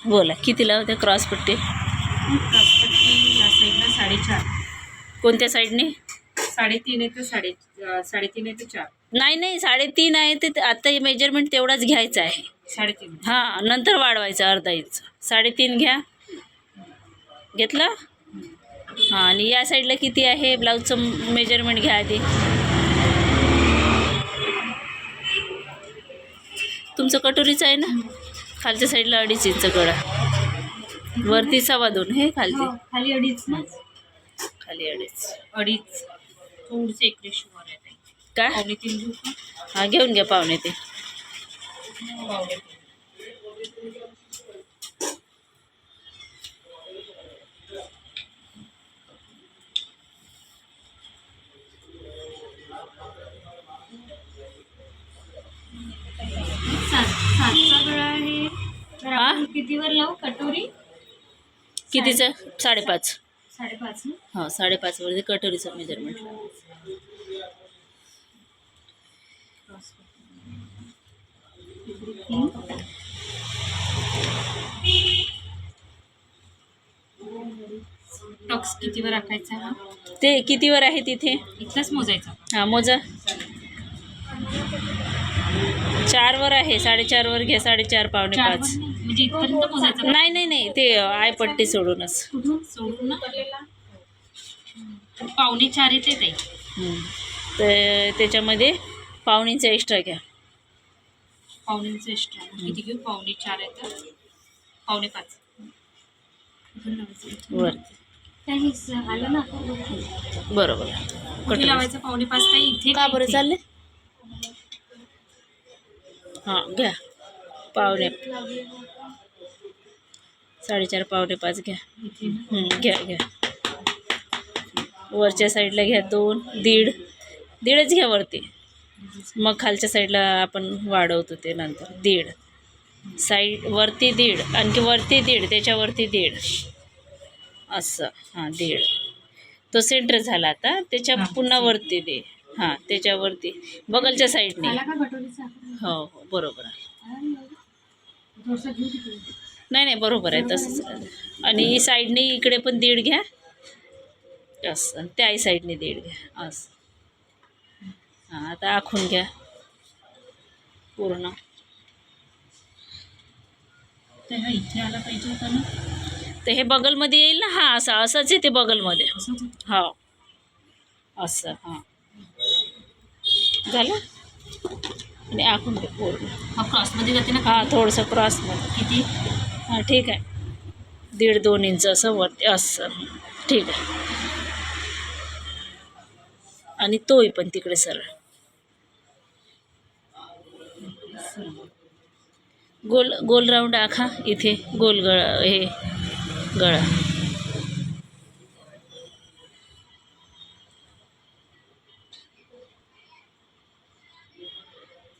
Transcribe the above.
बोला किती लावते क्रॉसपट्टी? क्रॉसपट्टी या साईडला 4.5. कोणत्या साईडने? 3.5 आहे तर 3.5 आहे तर 4. नाही नाही 3.5 आहे ते आता मेजरमेंट तेवढाच घ्यायचं आहे. 3.5. हां नंतर वाढवायचं अर्धा इंच. 3.5 घ्या. घेतलं? हां आणि या साईडला किती आहे ब्लाऊजचं मेजरमेंट घ्या आधी. तुमचं कटोरीचं आहे ना? खालच्या साईडला 2.5 इंच गळा, वरती 2.25 हे खालती. खाली 2.5 ना? खाली 2.5. 2.5 थोडंसं 1 रेशोवर आहे ताई. काय? 2.5 घेऊ का? हां घेऊन घ्या पावणे ते. 2.5. सातचा गळा आहे तर आपण कितीवर लावू कटोरी? कितीचं? 5.5. 5.5 ना? हां 5.5 वरती कटोरीचं मेजरमेंट. टॉक्स कितीवर राखायचा हा? ते कितीवर आहे तिथे? इथलाच मोजायचा. हां मोजा. 4 वर आहे. 4.5 वर घ्या. 4.5 पावणे 5. म्हणजे इथपर्यंत मोजायचा? नाही नाही नाही ते आयपट्टी सोडूनच. सोडून ना? 4.5 येते ताई. तर त्याच्यामध्ये पाऊण इंच एक्स्ट्रा घ्या. 1.5 इंच एक्स्ट्रा किती घेऊ? 4.5 आहे तर 4.5. वरती काही आलं ना बरोबर. कुठे लावायचं? 4.5 ताई इथे का बरं चालले? हां घ्या पावणे 4.5 पावणे 5 घ्या. घ्या घ्या. वरच्या साईडला घ्या 2, 1.5च घ्या वरती. मग खालच्या साईडला आपण वाढवतो ते नंतर. 1.5 साईड वरती 1.5 आणखी वरती 1.5 त्याच्यावरती 1.5 असं. हां 1.5 तो सेंटर झाला. आता त्याच्या पुन्हा वरती दे. हां त्याच्यावरती बगलच्या साईडने. हो हो बरोबर आहे. नाही नाही बरोबर आहे तसंच. आणि साईडने इकडे पण 1.5 घ्या असं. त्याही साईडने 1.5 घ्या असं. हां आता आखून घ्या पूर्ण. तेव्हा इथे आला पाहिजे होता ना? तर हे बगलमध्ये येईल ना. हां असं असंच आहे ते बगलमध्ये. हो असं. हां झालं. आणि आखून घ्या पूर्ण. हा क्रॉसमध्ये जाते ना? हां थोडंसं क्रॉसमध्ये. किती? हां ठीक आहे. 1.5-2 इंच असं वरती असं. ठीक आहे. आणि तोही पण तिकडे सरळ गोल गोल राऊंड आखा. इथे गोल गळा हे गळा